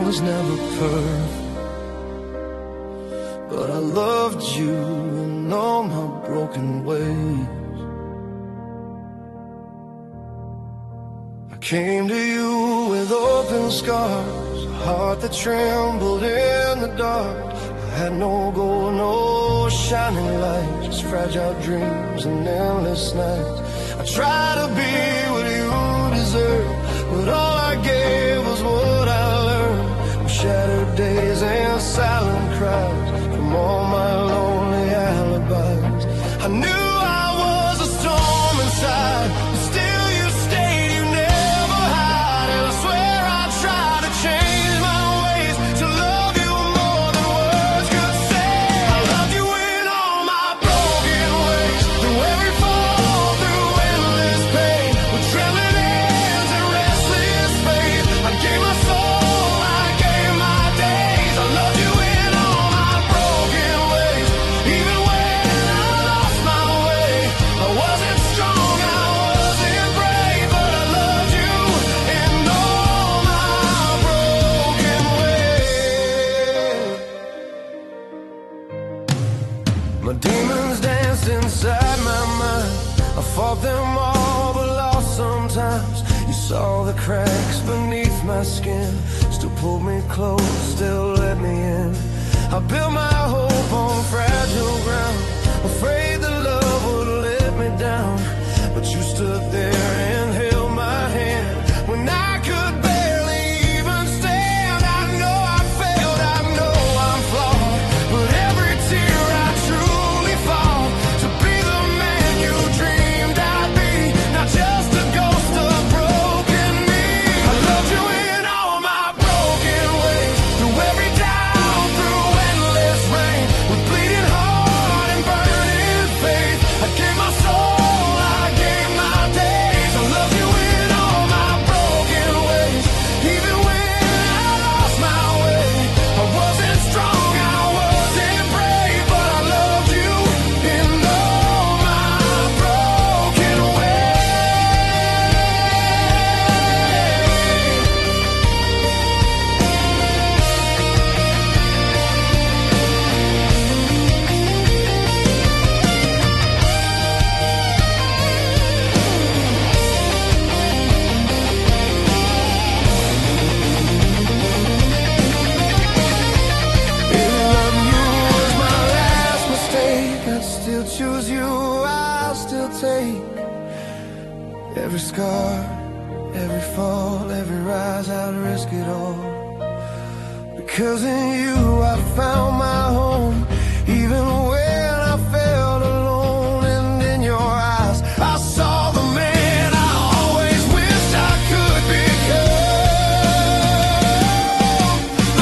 was never perfect, but I loved you in all my broken ways. I came to you with open scars, a heart that trembled in the dark. I had no gold, no shining light, just fragile dreams and endless nights. I tried to be what you deserve, but all I gave was what I learned. Shattered days and silent cries from all my lonely alibis. I knew I was a storm inside, but still you stayed, you never hide. And I swear I tried to change my ways to love you more than words could say. I loved you in all my broken ways, through every fall, through endless pain, with trembling hands and restless faith. I gave my soul, I gave my days. I loved you in all my broken ways, even when I lost my way. I wasn't strong, I wasn't brave, but I loved you in all my broken ways. My demons danced inside my mind. I fought them all, but lost sometimes. You saw the cracks beneath my skin, still pulled me close, still let me in. I built my hope on fragile ground, afraid that love would let me down. But you stood there and held my hand when I could barely even stand. I know I failed, I know I'm flawed, but every tear I truly fought to be the man you dreamed I'd be, not just a ghost of broken me. I loved you in all my broken ways, through every down, through endless rain, with bleeding heart and burning faith. I gave my soul, I gave my days. I love you in all my broken ways, even when I lost my way. I wasn't strong, I wasn't brave, but I loved you in all my broken If loving you was my last mistake, I'd still choose you, I'll still take every scar, every fall, every rise. I'd risk it all, because in you I found my home, even when I felt alone. And in your eyes I saw the man I always wished I could become.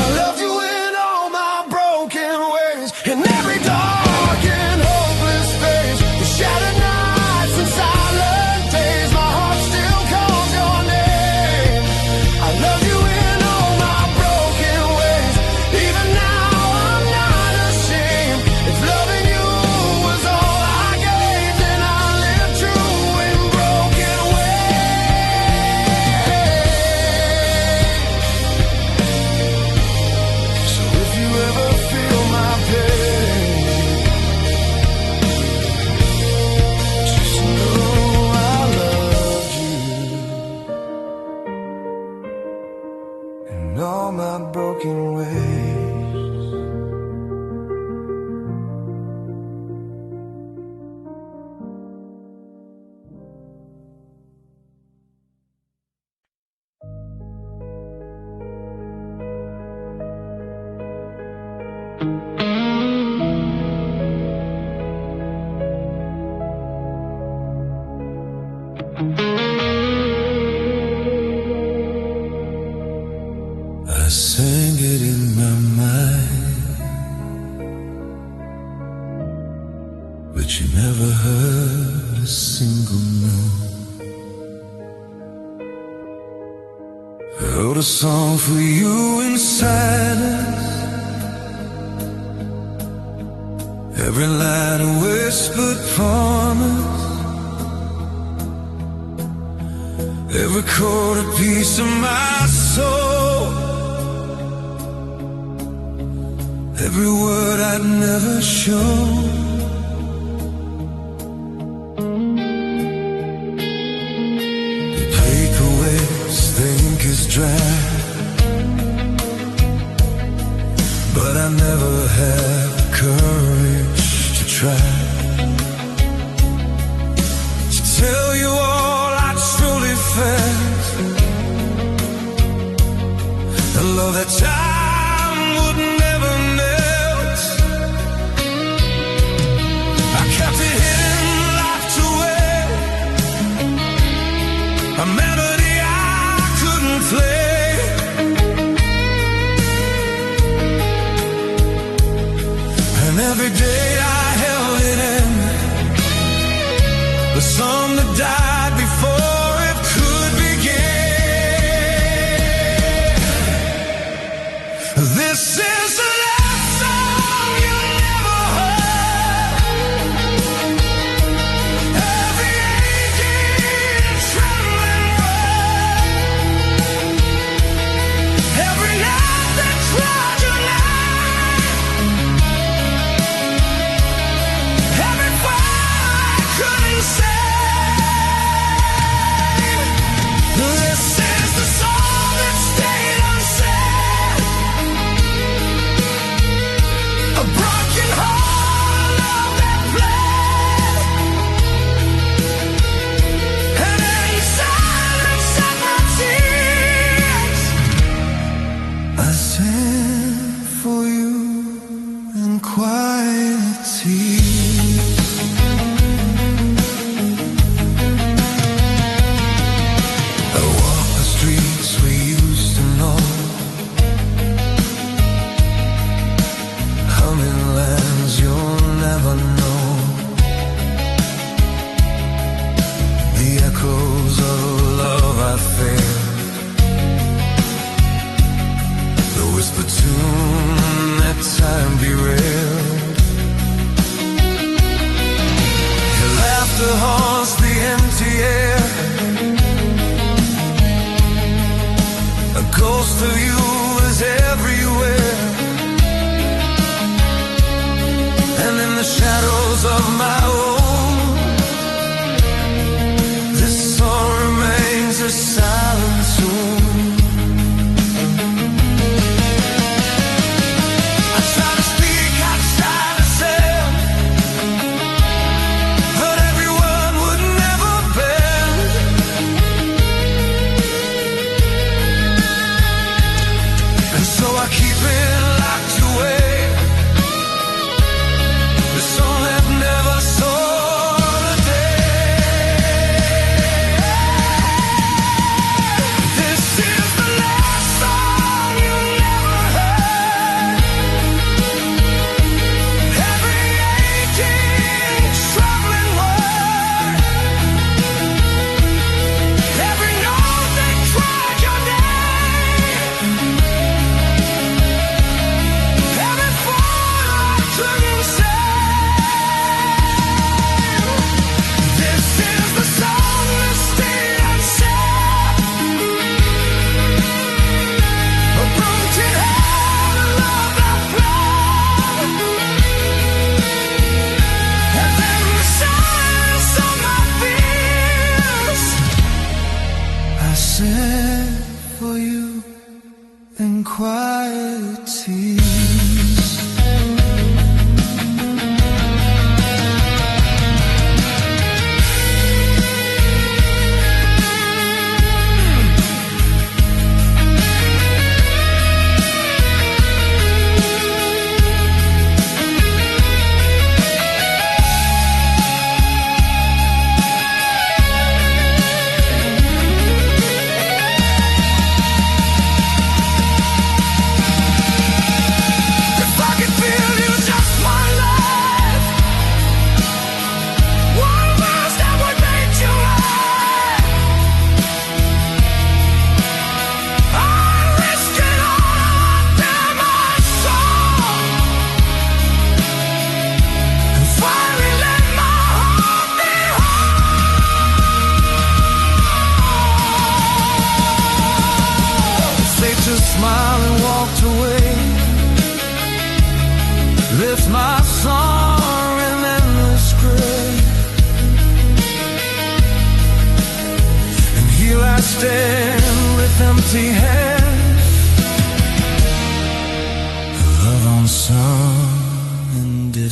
I loved you in all my broken ways, in every dark and hopeless phase, the shattered nights and silent days. My heart still calls your name. I love you in all my broken ways, even now I'm not ashamed. If loving you was all I gave, then I live true in broken ways. So if you ever feel my pain, just know I loved you in all my broken ways. I sang it in my mind, but you never heard a single note. I wrote a song for you in silence, every line a whispered promise, every chord a piece of my soul. every word I'd never show. The paper waves, the ink is dry, but I never had the courage to try to tell you all I truly felt, and love that time would never melt. I kept it hidden, locked away, a melody I couldn't play. And every day I held it in, the song that died before it could begin. This is the last song you never heard. Every aching, trembling word, every night that tried your life, every fire I couldn't save. This is the song that stayed unsaid, a broken heart, love that bled, and in silence of my tears, I sing for you in quietly. I walk the streets we used to know, humming lands you'll never know, the echoes of love I feel, the whisper tune that time derailed.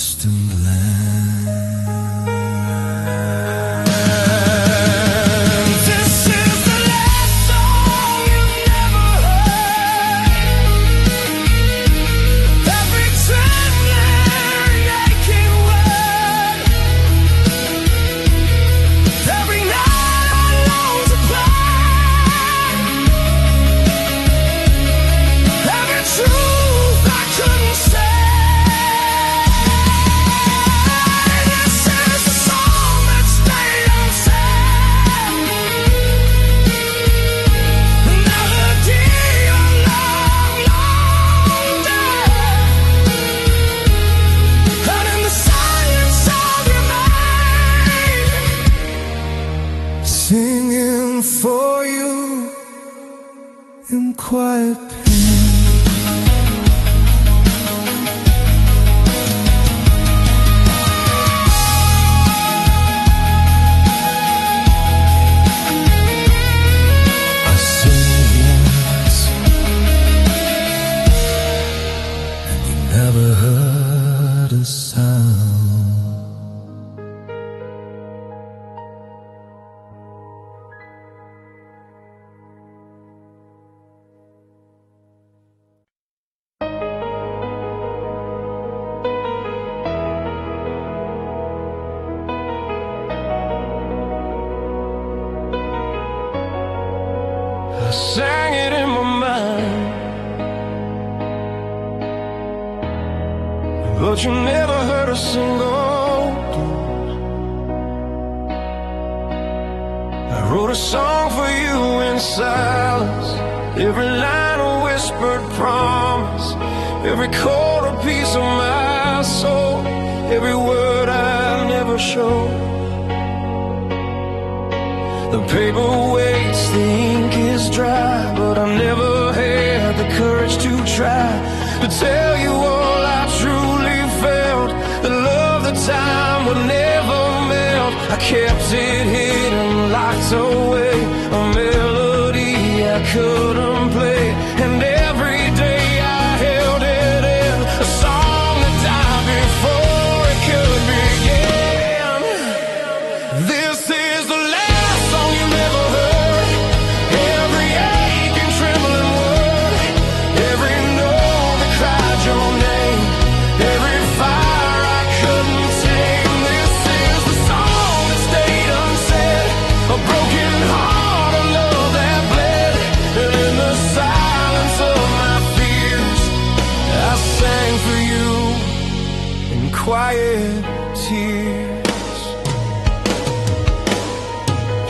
distant land. This is the last song you never heard. Every tender aching word, every night I long to burn, every truth I couldn't say. Singing for you in quiet pain. I sing yes, and you never heard a sound. I sang it in my mind, but you never heard a single tune. I wrote a song for you in silence, every line a whispered promise, every chord a piece of my soul, every word I never showed. The paper waits, the ink is dry, but I never had the courage to try to tell you all I truly felt, that love, the time would never melt. I kept it hidden, locked away, a melody I couldn't play, and every day I held it in, a song that died before it could begin. This is the last song you never heard, every aching, trembling word, every note that cried your name, every fire I couldn't tame. This is the song that stayed unsaid, a broken heart, a love that bled, and in the silence of my fears, I sang for you in quiet tears.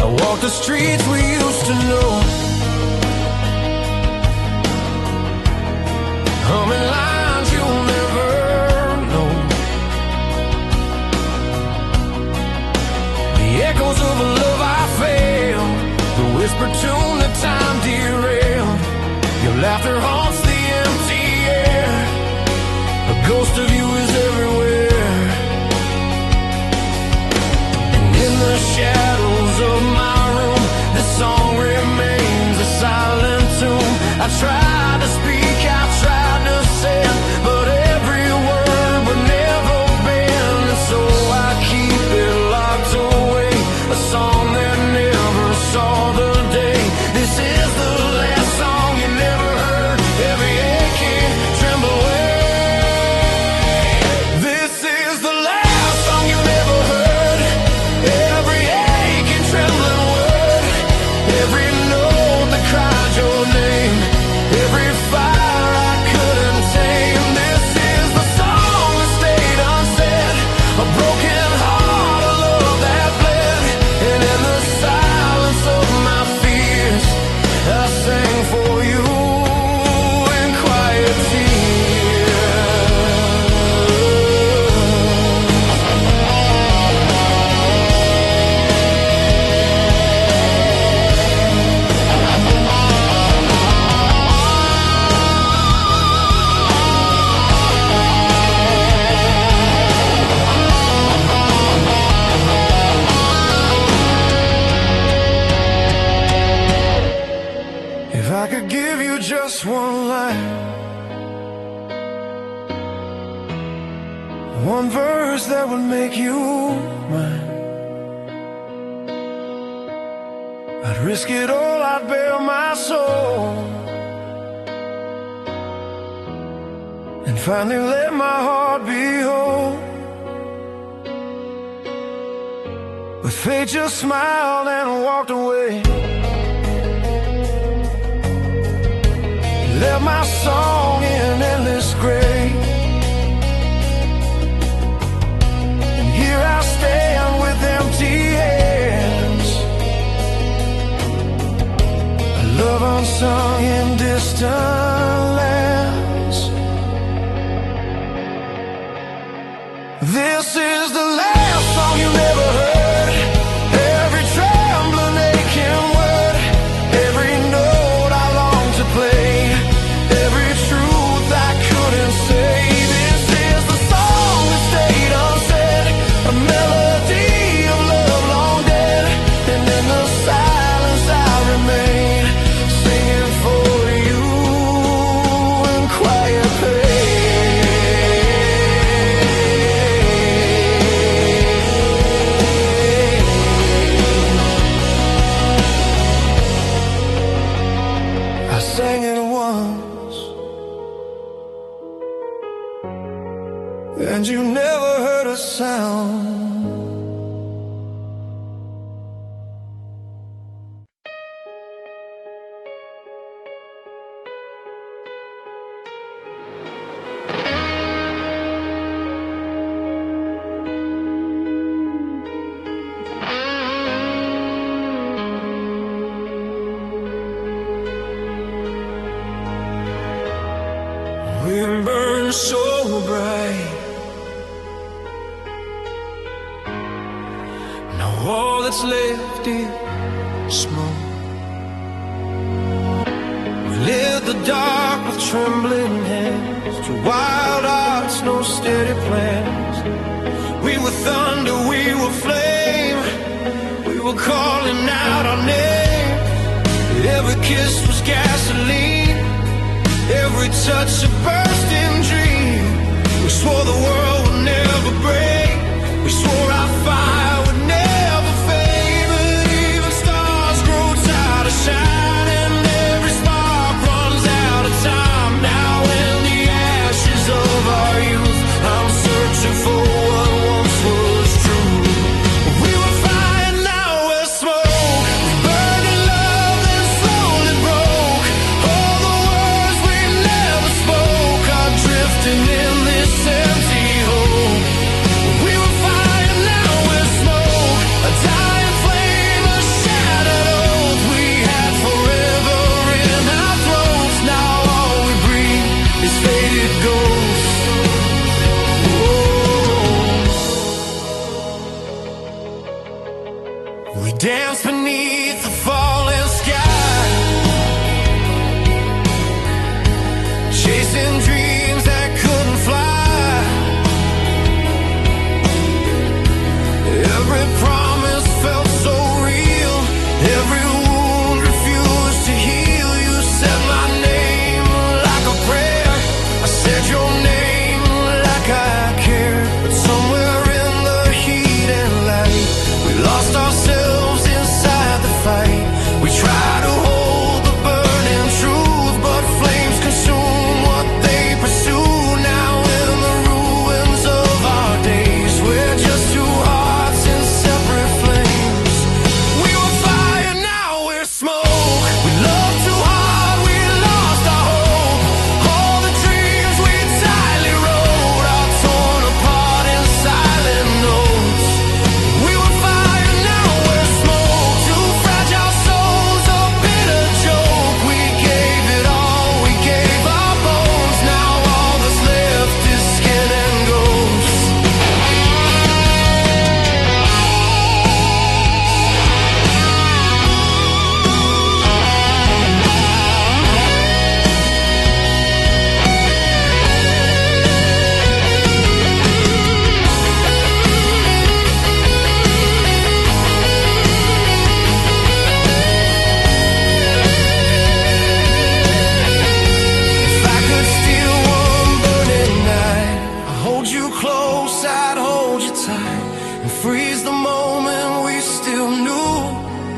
I walked the streets we used to know, humming lines you'll never know, the echoes of a love I failed, the whispered tune that time derailed. Your laughter haunts the empty air, a ghost of you is everywhere, and in the shadows of my room, this song remains one verse that would make you mine. I'd risk it all, I'd bare my soul, and finally let my heart be whole. But fate just smiled and walked away. Left my song in endless gray, and here I stand with empty hands, a love unsung in distant lands. This is the last song you never heard. Every trembling aching word, every note I long to play, every truth I couldn't say. This is the song that stayed unsaid, a melody of love long dead. And in the silence I remain, singing for you in quiet pain. I sang it once, and you never heard a sound. We burn so bright, now all that's left is smoke. We lit the dark with trembling hands, to wild hearts, no steady plans. We were thunder, we were flame, we were calling out our name. Every kiss was gasoline, every touch a bursting dream. We swore the world would never break, we swore our fire would never fade. But even stars grow tired of shining, every spark runs out of time. Now in the ashes of our youth, I'm searching for what once was true. We were fire, now we're smoke. We burned in love, then slowly broke. All the words we never spoke are drifting in this empty hole. We were fire, now we're smoke. A dying flame, a shattered oath. We had forever in our throats. Now all we breathe is faded ghosts. We dance beneath the falling sky, chasing dreams that couldn't fly. Every promise felt so real, every wound refused to heal. You said my name like a prayer, I said your name like I cared. But somewhere in the heat and light, we lost ourselves inside the hold you close, I'd hold you tight, and freeze the moment we still knew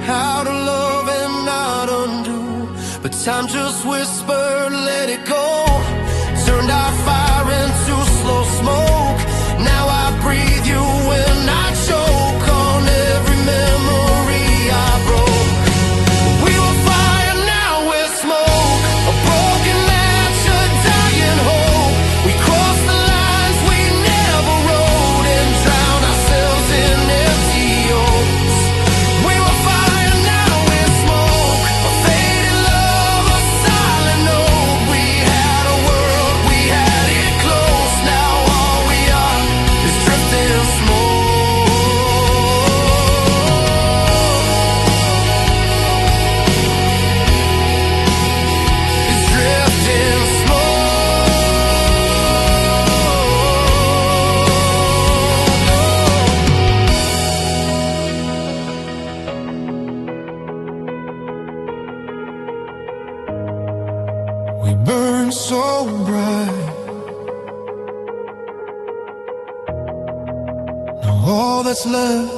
how to love and not undo. But time just whispered, let it go, turned our fire into slow smoke. Now I breathe you when I choke on every memory I broke. We were fire, now we're smoke, a broken match, a dying hope. We crossed the lines we never wrote and drowned ourselves in empty oaks. We were fire, now we're smoke, a faded love, a silent note. We had a world, we had it close. Now all we are is drifting smoke. It's drifting smoke. We burn so bright, now all that's left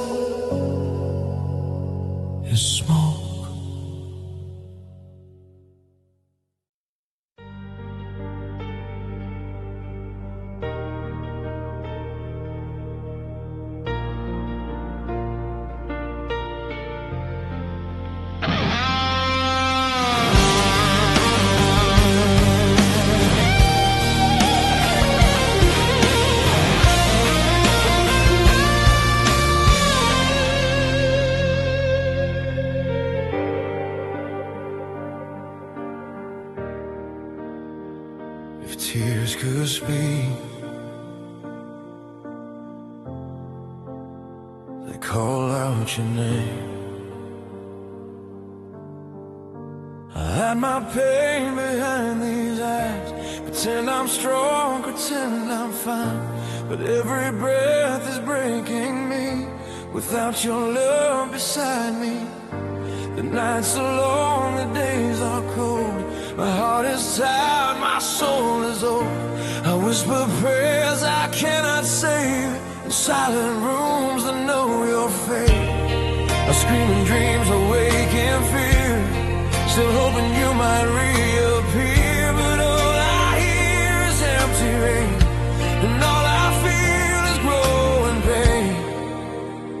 is smoke. If tears could speak, they call out your name. I hide my pain behind these eyes, pretend I'm strong, pretend I'm fine. But every breath is breaking me without your love beside me. The nights are long, the days are cold. My heart is tired, my soul is old. I whisper prayers I cannot say in silent rooms that know your fate. I scream in dreams, awake in fear, still hoping you might reappear. But all I hear is empty rain, and all I feel is growing pain.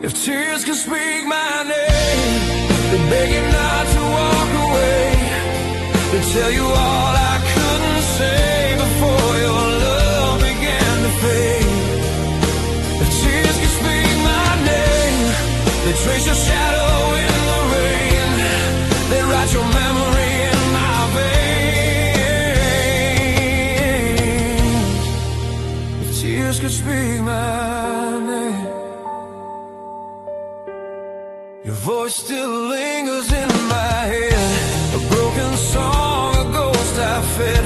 If tears could speak my name, they beg you not to walk away. They tell you all I couldn't say before your love began to fade. If tears could speak my name, they trace your shadow in the rain. They write your memory in my veins. If tears could speak my name, your voice still lingers in my head, a broken song, a ghost I fed.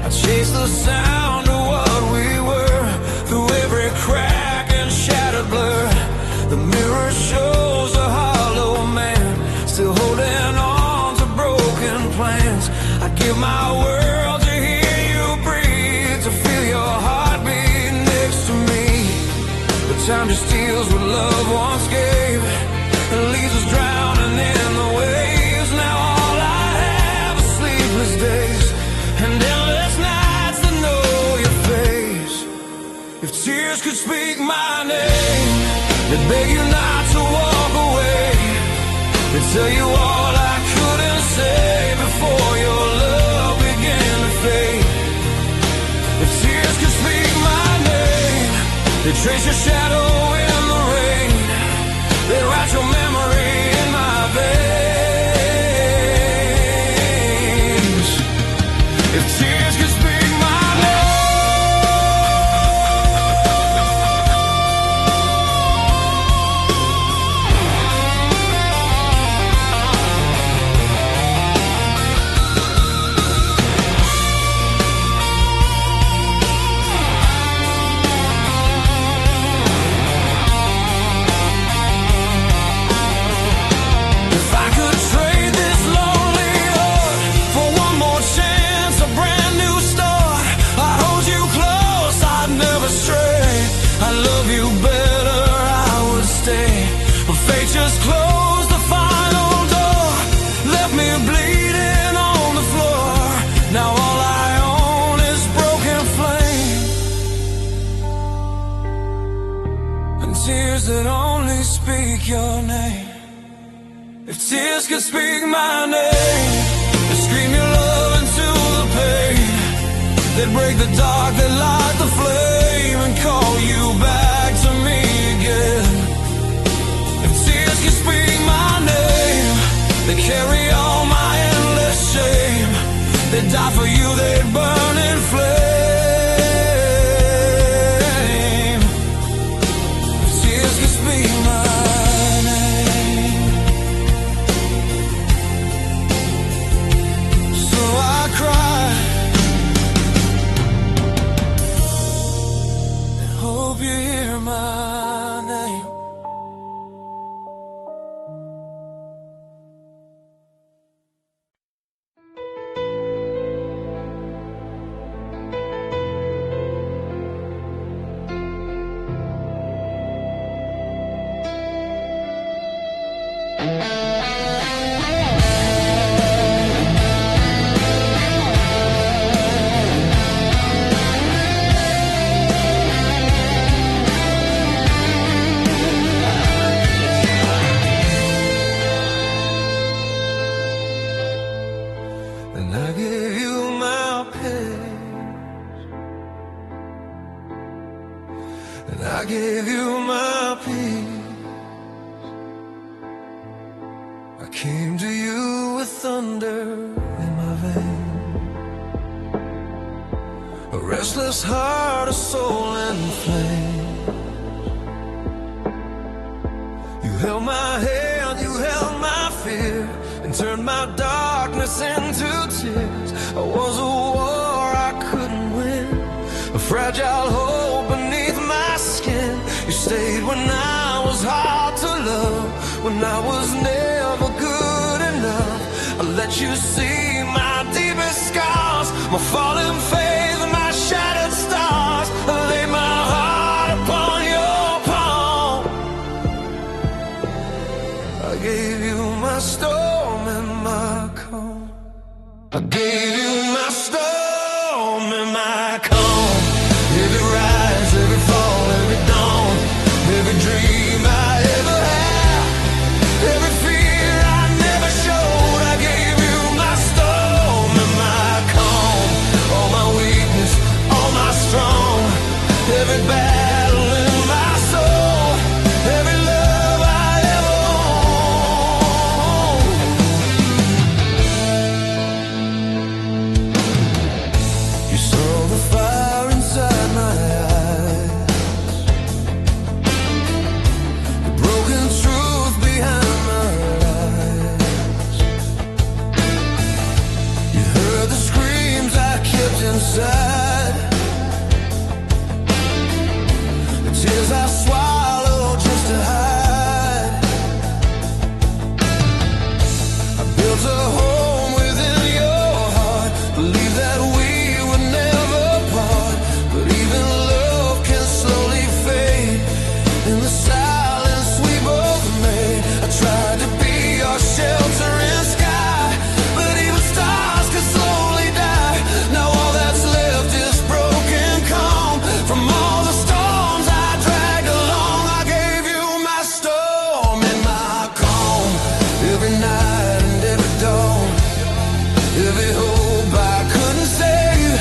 I chase the sound of what we were through every crack and shattered blur. The mirror shows a hollow man, still holding on to broken plans. I give my world to hear you breathe, to feel your heartbeat next to me. But time just steals what love once gave and leaves us drowning in the waves. Now all I have is sleepless days and endless nights that know your face. If tears could speak my name, they'd beg you not to walk away. They'd tell you all I couldn't say before your love began to fade. If tears could speak my name, they'd trace your shadow in the rain. They'd write your memory in my veins. If tears could speak my name. I love you better, I would stay, but fate just closed the final door, left me bleeding on the floor. Now all I own is broken flame and tears that only speak your name. If tears could speak my name, they'd scream your love into the pain. They'd break the dark, they'd light the flame and call you back to me again. If tears could speak my name, they'd carry all my endless shame. They'd die for you, they'd burn in flame. If tears could speak my name. So I cry, hope you hear my name. And I gave you my pain, and I gave you my peace. I came to you with thunder in my veins, a restless heart, a soul and flame. You held my hand, you held my fear, and turned my darkness into tears. I was a war I couldn't win, a fragile hope beneath my skin. You stayed when I was hard to love, when I was never good enough. I let you see my deepest scars, my fallen faith, my shattered stars. I laid my heart upon your palm. I gave you my storm and my calm. I gave you my storm and my calm. Every rise, every fall, every dawn, every dream I ever had, every fear I never showed. I gave you my storm and my calm. All my weakness, all my strong, every battle in my soul, every love I ever owned. You saw the fire inside my eyes, the broken truth behind my lies. You heard the screams I kept inside, the tears I swallowed just to hide. I built a home within your heart, believed that we would never part. But even love can slowly fade in the silence we both made. I tried to be your shelter in sky, but even stars could slowly die. Now all that's left is broken calm from all the storms I dragged along. I gave you my storm and my calm, every night and every dawn, every hope I couldn't save,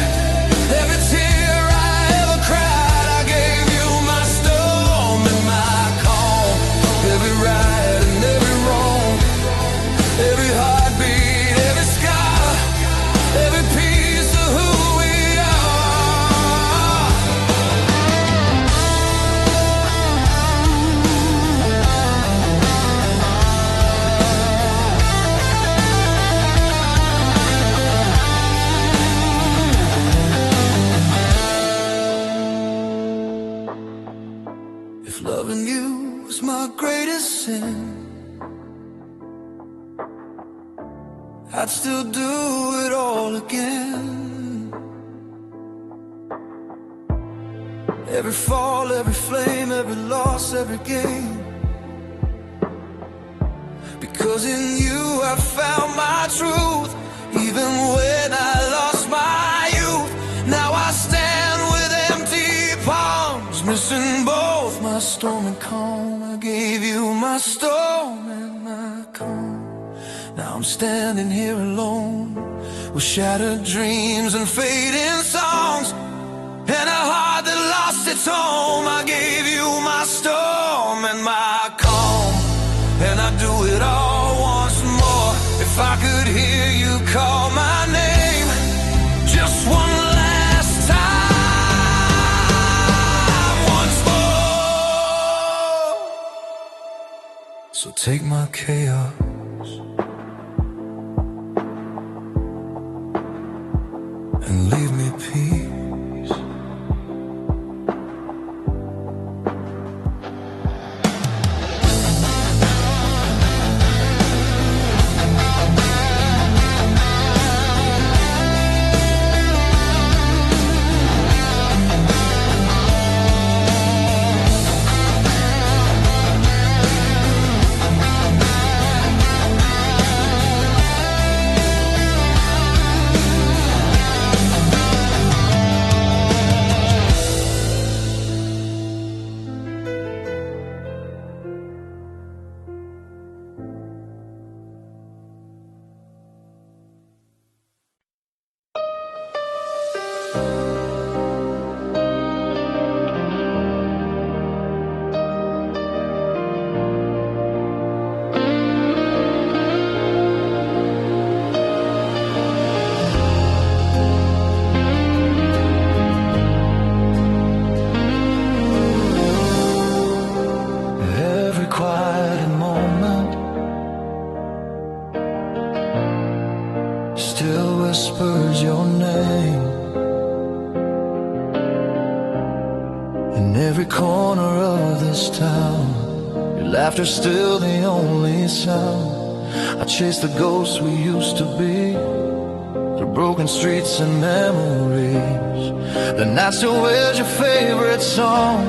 every tear I ever cried. I gave you my storm and my calm, every right and every wrong, every heartbeat, every scar, every piece of who we are. If loving you was my greatest sin, I'd still do it all again. Every fall, every flame, every loss, every gain. Because in you I found my truth. Even when I lost my youth, now I stand with empty palms, missing both my storm and calm. I gave you my storm and my calm. Now I'm standing here alone, with shattered dreams and fading songs, and a heart that lost its home. I gave you my storm and my calm, and I'd do it all once more if I could hear you call my name just one last time, once more. So take my chaos and leave me peace. Still whispers your name in every corner of this town. Your laughter's still the only sound. I chase the ghosts we used to be through broken streets and memories. The night still wears your favorite song.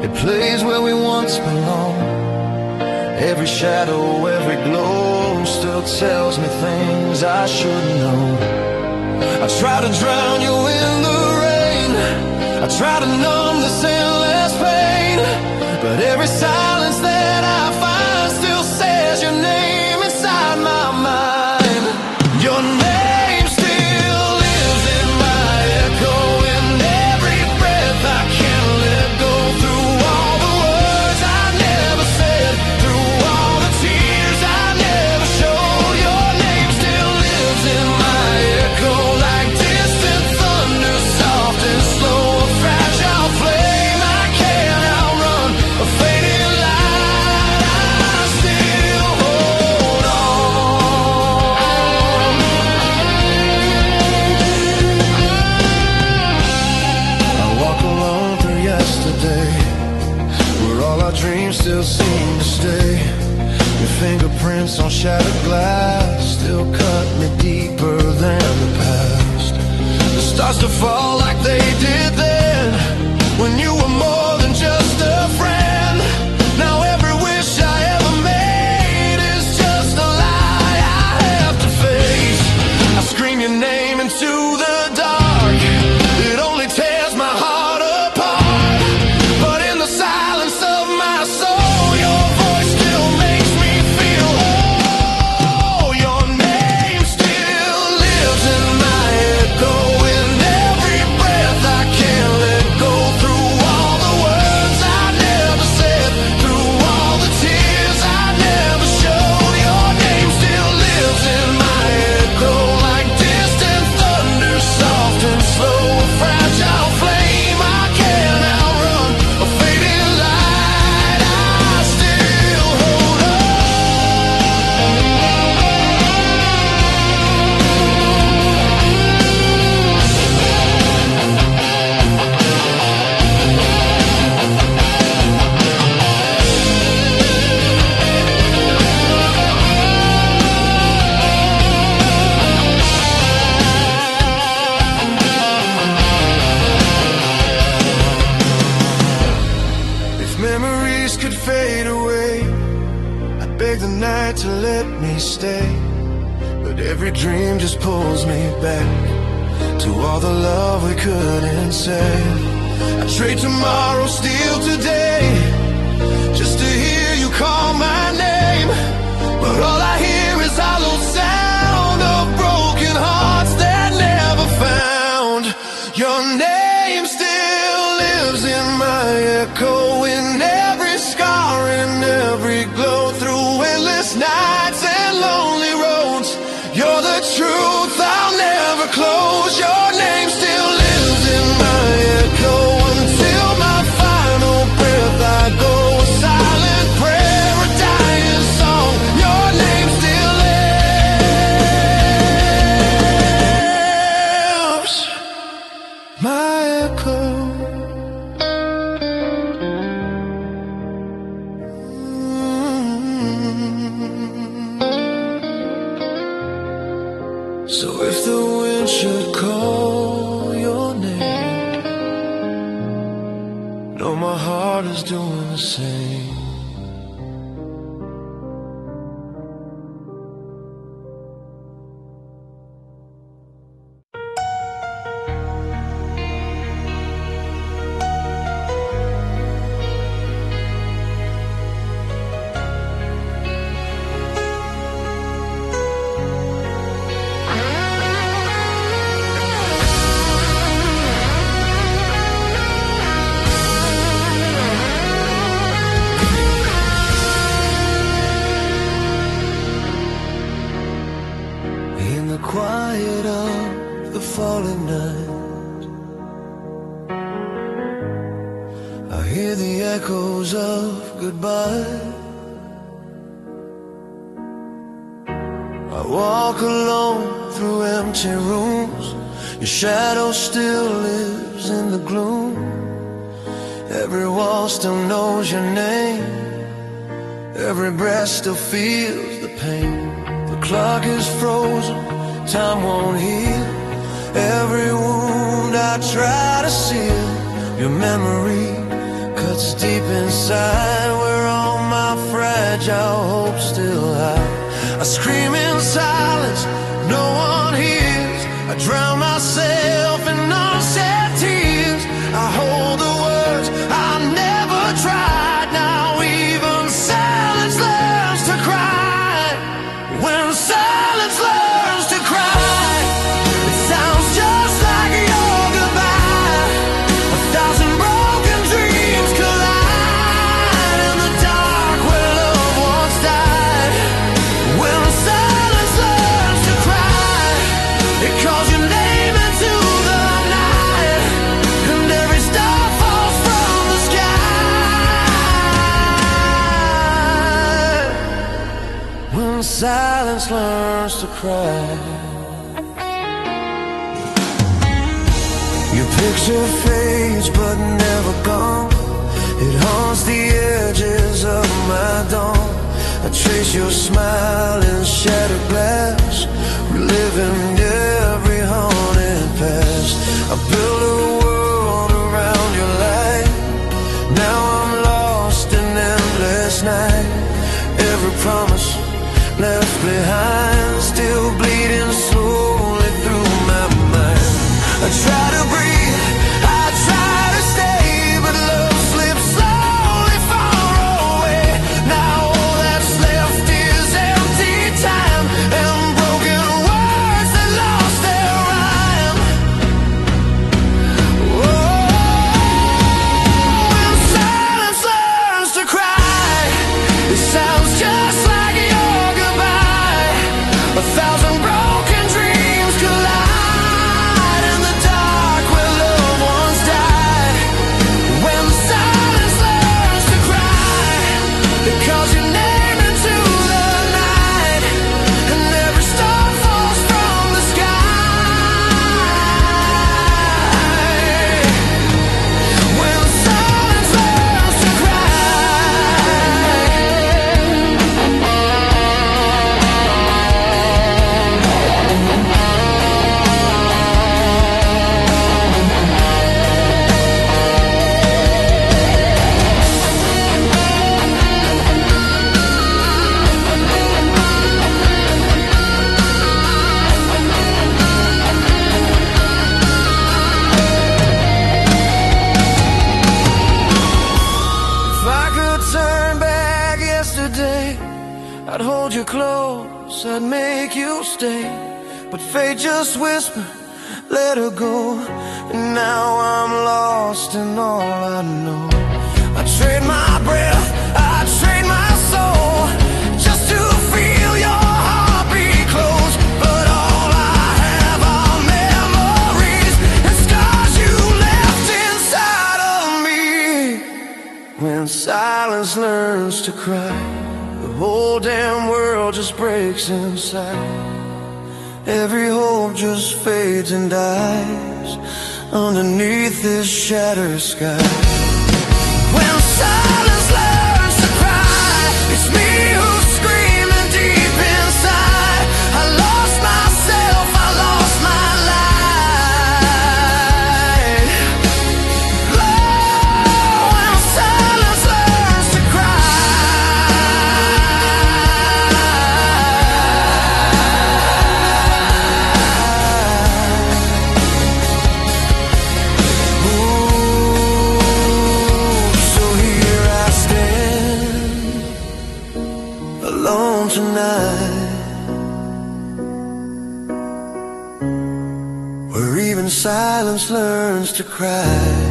It plays where we once belonged. Every shadow, every glow still tells me things I should know. I try to drown you in the rain, I try to numb this endless pain, but every silence that I find still says your name inside my mind. Your name still lives in my echo, in every breath I can't let go. Through all the words I never said, through all the tears I never showed, your name still lives in my echo, like distant thunder, soft and slow, a fragile flame I can't outrun, a fading light I still hold on. I walk alone through yesterday, where all our dreams still seem to stay. Your fingerprints on shattered glass still cut me deeper than the past. The stars to fall like they did then, when you were more than just a friend. Now every wish I ever made is just a lie I have to face. I scream your name into the dark, it only tears my heart apart. But in the silence of my soul, your voice still makes me feel whole. Your name still lives in my echo, in every breath I can't let go. Through all could fade away. I beg the night to let me stay, but every dream just pulls me back to all the love we couldn't say. I trade tomorrow, steal today, just to hear you call my name. But all I hear is hollow sound of broken hearts that never found your name. Still lives in my echo, in every scar, in every glow, through endless nights and lonely roads. You're the truth I'll never close. Your name still lives in my echo, until my final breath I go. A silent prayer, a dying song. Your name still lives. My echo. So if the wind should call your name, know my heart is doing the same. Quiet of the falling night, I hear the echoes of goodbye. I walk alone through empty rooms. Your shadow still lives in the gloom. Every wall still knows your name. Every breath still feels the pain. The clock is frozen, time won't heal. Every wound I try to seal, your memory cuts deep inside, where all my fragile hopes still hide. I scream in silence, no one hears. I drown myself in unsaid tears. I hold the words I never tried. Now even silence learns to cry. When silence learns to cry, it sounds just like your goodbye. 1,000 broken dreams collide in the dark where love once died. When silence learns to cry, it calls your name into the night, and every star falls from the sky. When silence learns to cry, your picture fades but never gone. It haunts the edges of my dawn. I trace your smile in shattered glass, reliving every haunted past. I built a world around your light. Now I'm lost in endless night. Every promise left behind still bleeding slowly through my mind. I try to breathe, I try to stay, but love slips slowly far away. Now all that's left is empty time and broken words that lost their rhyme. When silence I'd hold you close, I'd make you stay, but fate just whispered, let her go. And now I'm lost in all I know. I trade my breath, I trade my soul, just to feel your heartbeat close. But all I have are memories and scars you left inside of me. When silence learns to cry, the whole damn world just breaks inside. Every hope just fades and dies underneath this shattered sky. When silence learns to cry, it's me who's screaming deep inside. I lost myself, I lost my life. Oh, when silence learns to tonight, where even silence learns to cry.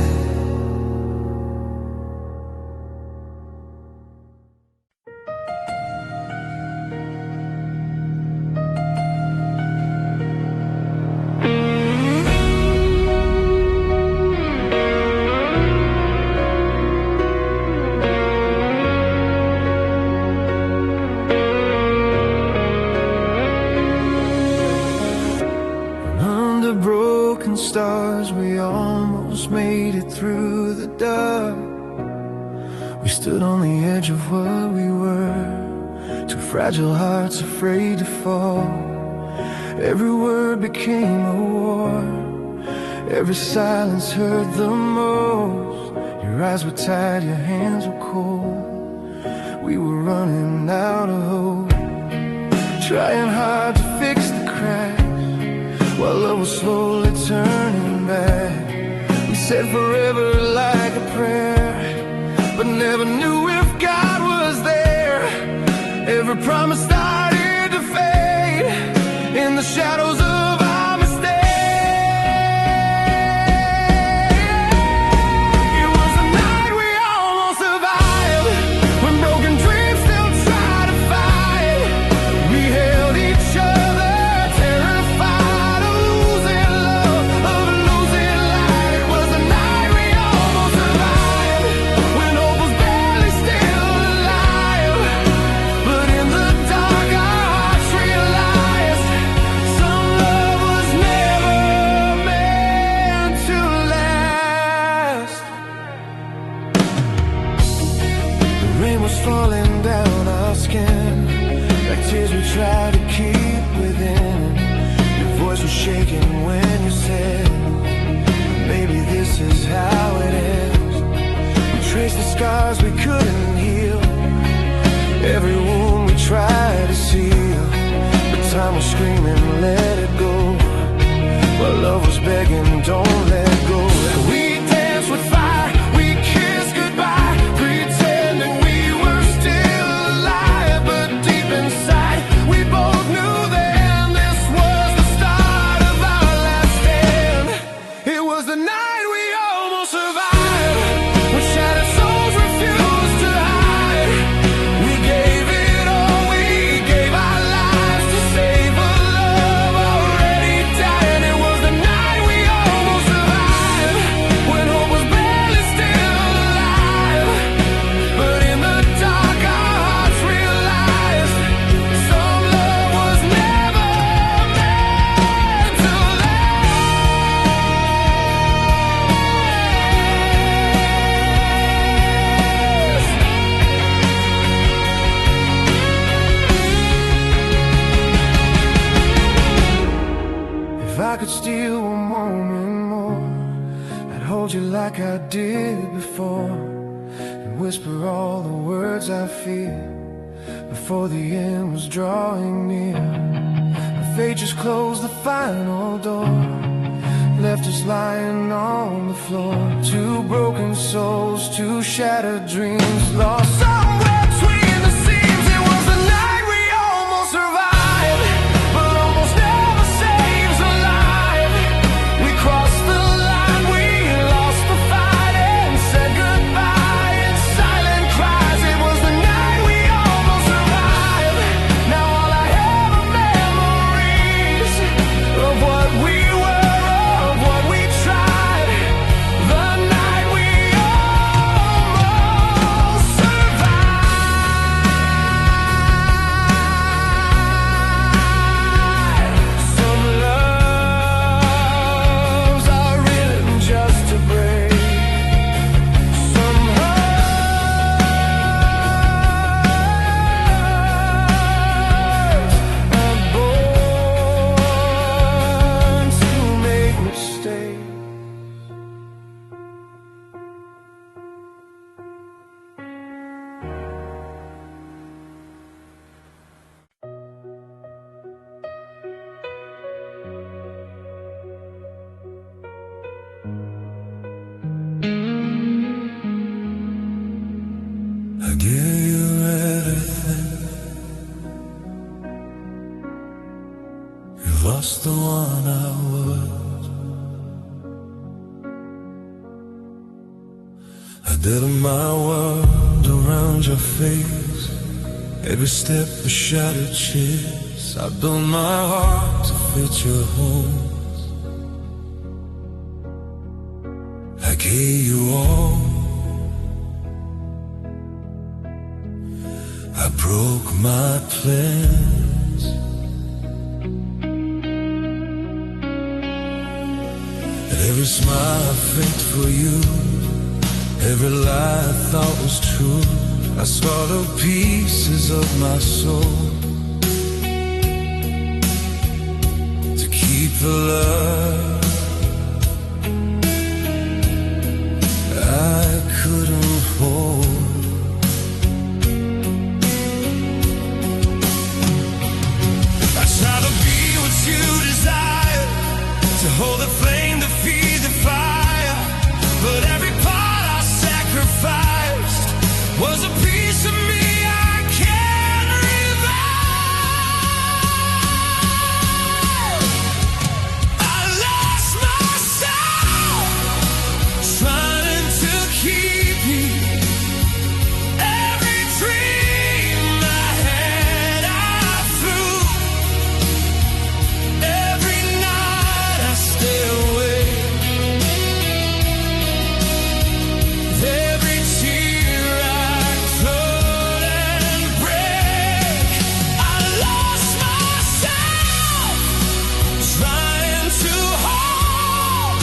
Stars, we almost made it through the dark. We stood on the edge of what we were, two fragile hearts afraid to fall. Every word became a war, every silence hurt the most. Your eyes were tied, your hands were cold. We were running out of hope, trying hard to fix the cracks, while love was slowly turning back. We said forever like a prayer, but never knew if God was there. Every promise started to fade in the shadows of our mistakes. It was the night we almost survived, when broken dreams still try to fight. We held each other, terrified of losing love, of losing light. It was the night we almost survived, when hope was barely still alive. But in the dark our hearts realized some love was never meant to last. The rain was falling down our skin, like tears we tried to keep within. Your voice was shaking when you said, maybe this is how it ends. We traced the scars we couldn't heal, every wound we tried to seal. But time was screaming, let it go, while love was begging, don't let go. We danced with fire, we kissed goodbye, pretending we were still alive. But deep inside, we both knew then this was the start of our last stand. It was the night we almost survived, when shattered souls refused to hide. We gave it all, we gave our lives to save a love already dying. It was the night we almost survived, when hope was barely still alive. But in the dark our hearts realized some love was never meant to last. If I could steal one moment more, I'd hold you like I did before, and whisper all the words I fear before the end was drawing near. But fate just closed the final door, left us lying on the floor. Two broken souls, two shattered dreams, lost somewhere between the seams. It was the night we I give you everything. You've lost the one I was. I did my world around your face. Every step a shattered chase. I built my heart to fit your homes. I gave you all. I broke my plans. And every smile I faked for you, every lie I thought was true, I swallowed pieces of my soul to keep the love I couldn't hold. I try to be what you desire, to hold the flame, to feed the fire, but every part I sacrificed was a piece of me I can't revive. I lost myself trying to keep you. Every dream I had I threw. Every night I stay awake. Every tear I could and break. I lost myself trying to hold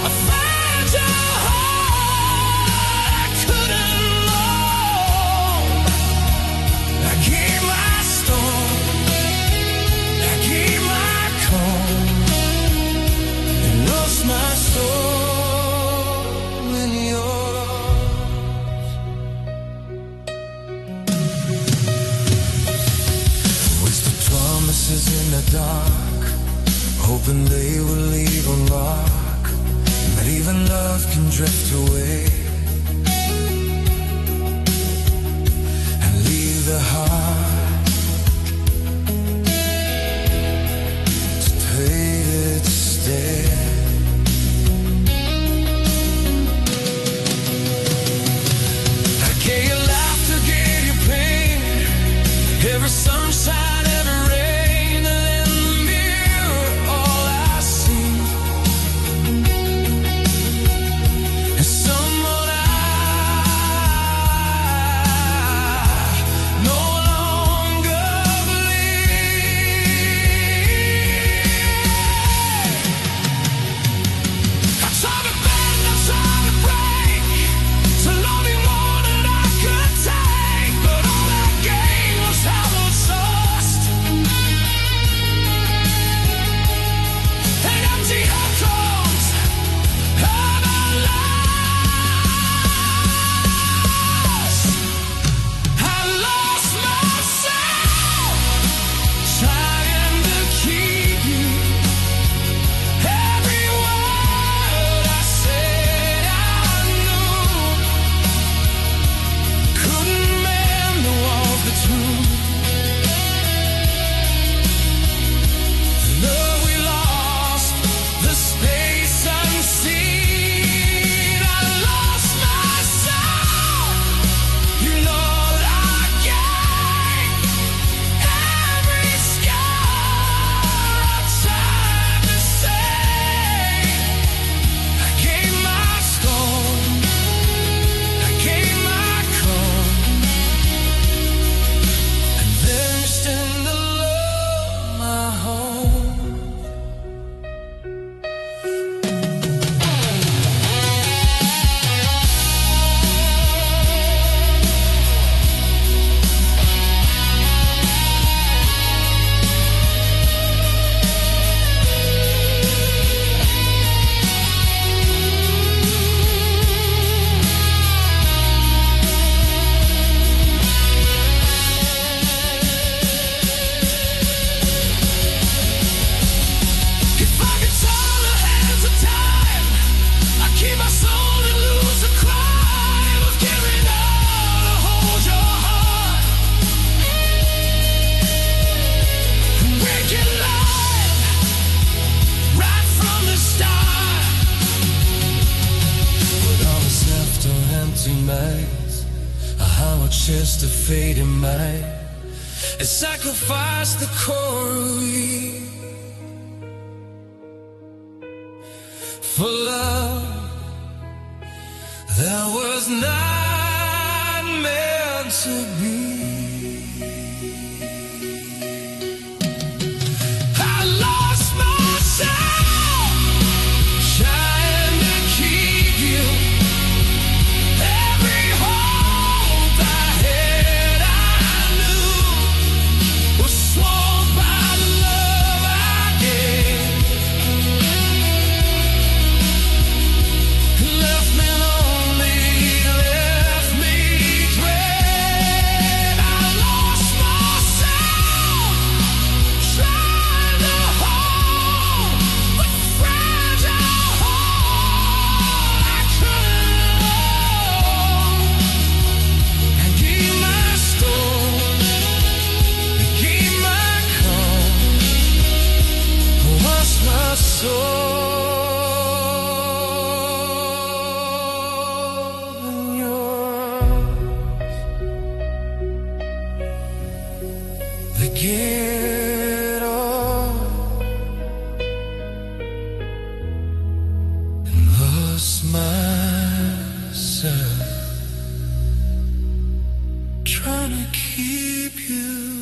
a fragile heart I couldn't mold. I gave my storm, I gave my calm, and lost my soul in yours. Wasted promises in the dark, hoping they would leave a mark. But even love can drift away and leave the heart to pay its debt. I gave you laughter, gave you pain, every sunshine, every rain, and in the mirror all I see is someone eyes, how I chased a fading mind and sacrificed the core of me for love that was not meant to be. I lost myself trying to keep you. Every hope I had, I knew was swamped by the love I gave. Left me lonely, left me dread. I lost myself trying to hold the fragile heart I couldn't hold. I gave my stone, I gave my calm, lost my soul in yours. The ghetto and lost myself trying to keep you.